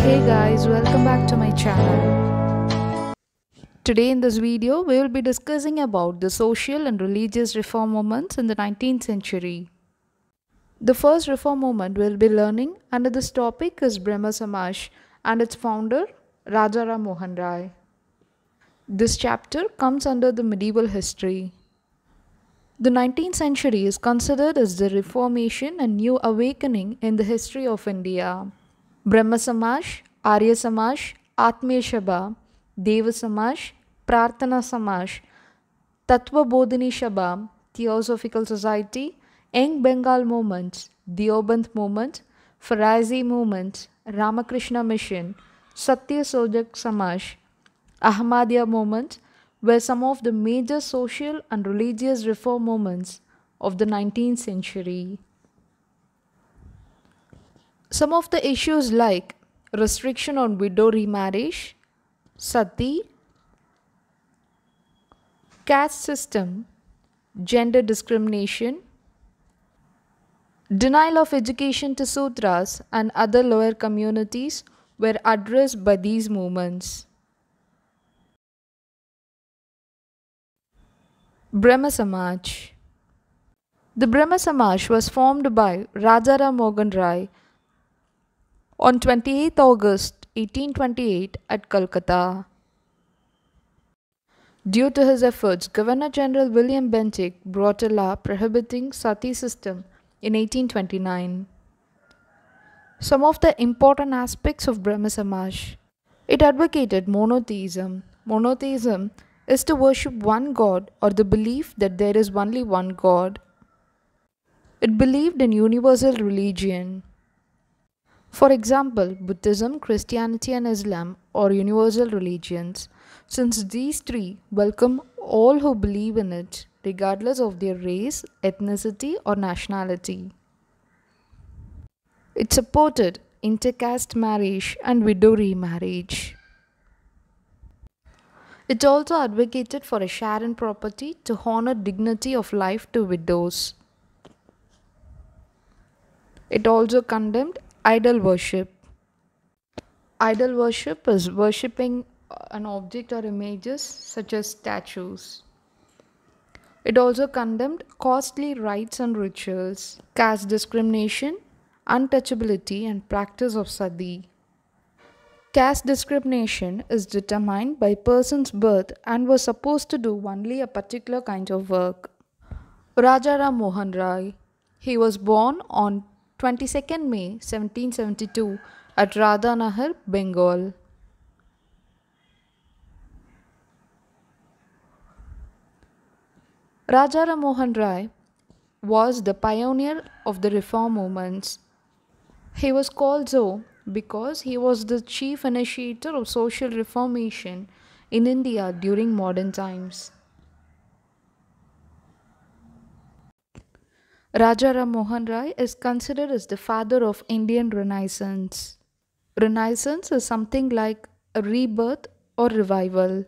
Hey guys, welcome back to my channel. Today in this video, we will be discussing about the social and religious reform movements in the 19th century. The first reform movement we'll be learning under this topic is Brahmo Samaj and its founder Rajaram Mohan Rai. This chapter comes under the medieval history. The 19th century is considered as the Reformation and new awakening in the history of India. Brahmo Samaj, Arya Samaj, Atmiya Sabha, Deva Samaj, Prarthana Samaj, Tattva Bodhini Sabha, Theosophical Society, Young Bengal Movement, Deoband Movement, Farisi Movement, Ramakrishna Mission, Satya Sojak Samaj, Ahmadiyya Movement were some of the major social and religious reform movements of the 19th century. Some of the issues like restriction on widow remarriage, sati, caste system, gender discrimination, denial of education to Sudras and other lower communities were addressed by these movements. Brahmo Samaj. The Brahmo Samaj was formed by Rajaram Mohan Rai on 28 August 1828 at Calcutta. Due to his efforts, Governor General William Bentinck brought a law prohibiting sati system in 1829. Some of the important aspects of Brahmo Samaj. It advocated monotheism. Monotheism is to worship one god or the belief that there is only one god. It believed in universal religion. For example, Buddhism, Christianity and Islam are universal religions, since these three welcome all who believe in it, regardless of their race, ethnicity or nationality. It supported intercaste marriage and widow remarriage. It also advocated for a share in property to honor dignity of life to widows. It also condemned idol worship. Idol worship is worshipping an object or images such as statues. It also condemned costly rites and rituals, caste discrimination, untouchability and practice of sati. Caste discrimination is determined by person's birth and was supposed to do only a particular kind of work. Rajaram Mohan Rai. He was born on 22nd May 1772 at Radhanahar, Bengal. Rajaram Mohan Rai was the pioneer of the reform movements. He was called so because he was the chief initiator of social reformation in India during modern times. Rajaram Mohan Rai is considered as the father of Indian Renaissance. Renaissance is something like a rebirth or revival.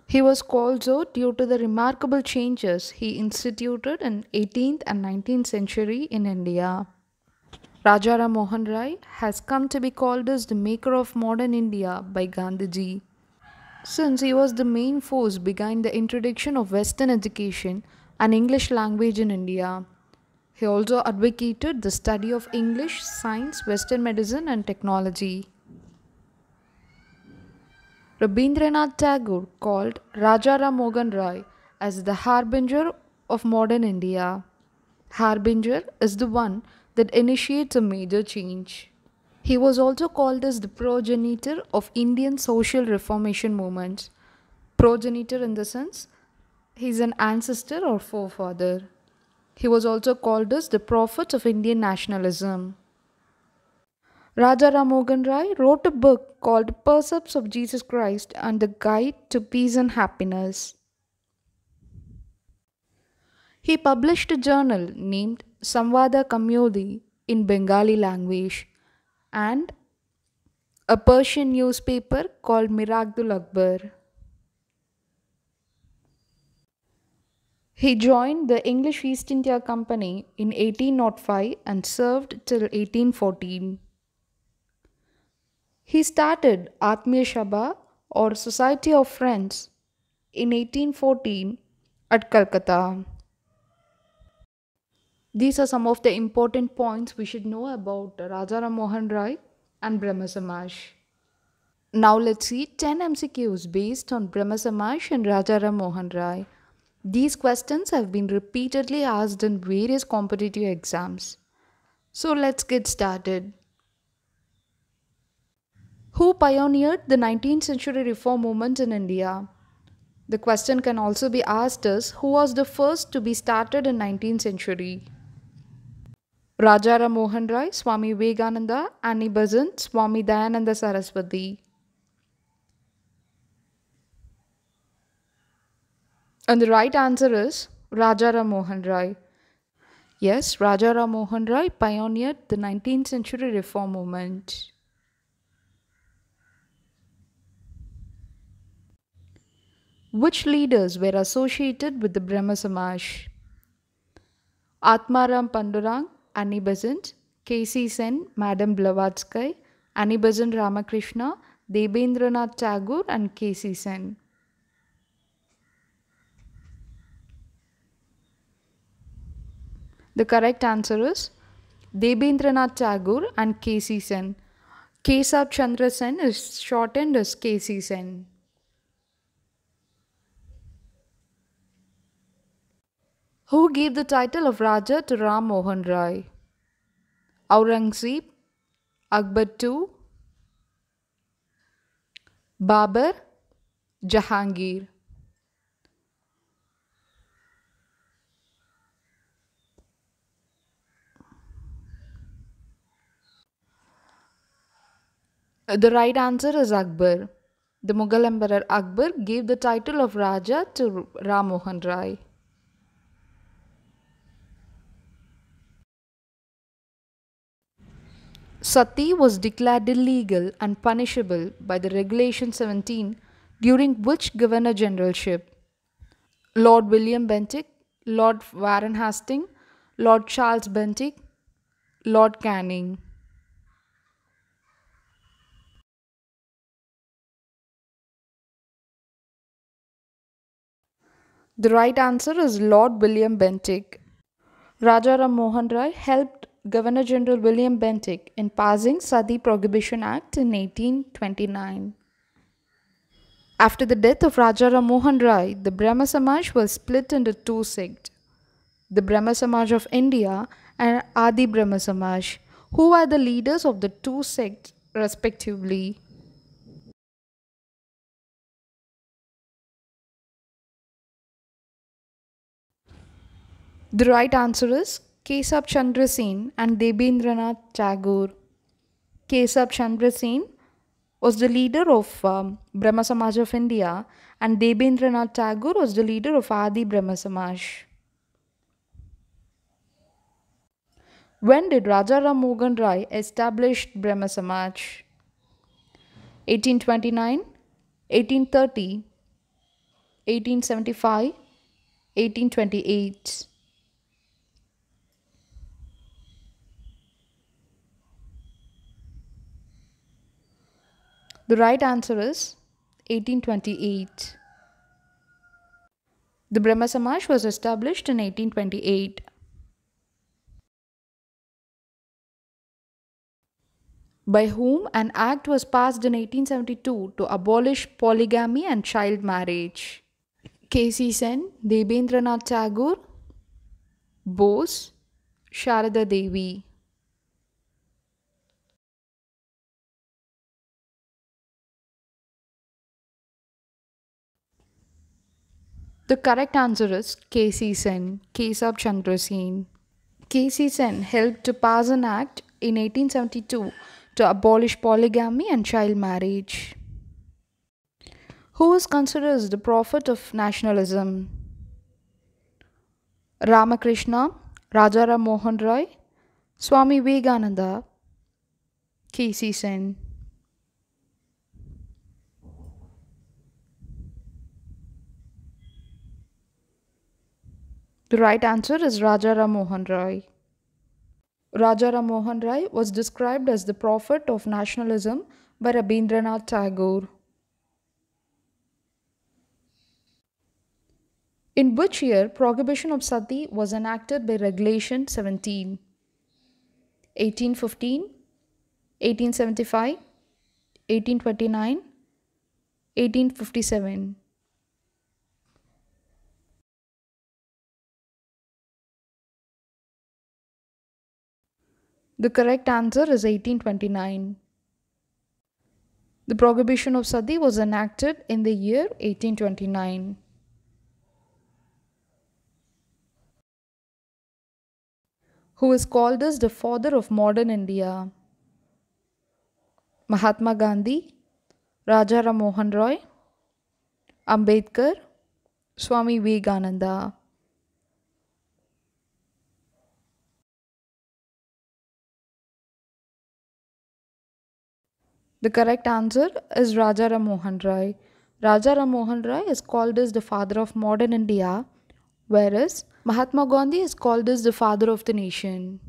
He was called so due to the remarkable changes he instituted in 18th and 19th century in India. Rajaram Mohan Rai has come to be called as the maker of modern India by Gandhiji, since he was the main force behind the introduction of Western education and English language in India. He also advocated the study of English, science, Western medicine and technology. Rabindranath Tagore called Rajaram Mohan Rai as the harbinger of modern India. Harbinger is the one that initiates a major change. He was also called as the progenitor of Indian social reformation movements. Progenitor in the sense, he is an ancestor or forefather. He was also called as the prophet of Indian nationalism. Rajaram Mohan Rai wrote a book called Precepts of Jesus Christ and the Guide to Peace and Happiness. He published a journal named Samvada Kamyodi in Bengali language and a Persian newspaper called Miragdul Akbar. He joined the English East India Company in 1805 and served till 1814. He started Atmiya Sabha or Society of Friends in 1814 at Calcutta. These are some of the important points we should know about Raja Ram Mohan Rai and Brahmo Samaj. Now let's see 10 MCQs based on Brahmo Samaj and Raja Ram Mohan Rai. These questions have been repeatedly asked in various competitive exams. So let's get started. Who pioneered the 19th century reform movement in India? The question can also be asked as who was the first to be started in 19th century? Raja Ram Mohan Rai, Swami Vivekananda, Annie Besant, Swami Dayananda Saraswati. And the right answer is Raja Ram Mohan Rai. Yes, Raja Ram Mohan Rai pioneered the 19th century reform movement. Which leaders were associated with the Brahmo Samaj? Atmaram Pandurang, Annie Besant, K.C. Sen, Madam Blavatsky, Annie Besant Ramakrishna, Debendranath Tagore, and K.C. Sen. The correct answer is Debendranath Tagore and K.C. Sen. Kesab Chandra Sen is shortened as K.C. Sen. Who gave the title of Raja to Ram Mohan Rai? Aurangzeb, Akbar II, Babur, Jahangir. The right answer is Akbar. The Mughal Emperor Akbar gave the title of Raja to Ram Mohan Rai. Sati was declared illegal and punishable by the Regulation 17 during which Governor Generalship? Lord William Bentinck, Lord Warren Hastings, Lord Charles Bentinck, Lord Canning. The right answer is Lord William Bentinck. Raja Ram Mohan Rai helped Governor General William Bentinck in passing Sati Prohibition Act in 1829. After the death of Raja Ram Mohan Rai, the Brahmo Samaj was split into two sects, the Brahmo Samaj of India and Adi Brahmo Samaj, who are the leaders of the two sects respectively. The right answer is Kesab Chandra Sen and Debendranath Tagore. Kesab Chandra Sen was the leader of Brahmo Samaj of India and Debendranath Tagore was the leader of Adi Brahmo Samaj. When did Raja Ram Mohan Rai establish Brahmo Samaj? 1829, 1830, 1875, 1828. The right answer is 1828. The Brahmo Samaj was established in 1828. By whom an act was passed in 1872 to abolish polygamy and child marriage? K.C. Sen, Debendranath Tagore, Bose, Sharada Devi. The correct answer is K.C. Sen, Kesab Chandra Sen. K.C. Sen helped to pass an act in 1872 to abolish polygamy and child marriage. Who is considered as the prophet of nationalism? Ramakrishna, Raja Ram Mohan Rai, Swami Vivekananda, K.C. Sen. The right answer is Raja Ram Mohan Rai. Raja Ram Mohan Rai was described as the prophet of nationalism by Rabindranath Tagore. In which year prohibition of sati was enacted by Regulation 17? 1815, 1875, 1829, 1857. The correct answer is 1829. The prohibition of sati was enacted in the year 1829. Who is called as the father of modern India? Mahatma Gandhi, Raja Ram Mohan Roy, Ambedkar, Swami Vivekananda. The correct answer is Raja Ram Mohan Roy. Raja Ram Mohan Roy is called as the father of modern India, whereas Mahatma Gandhi is called as the father of the nation.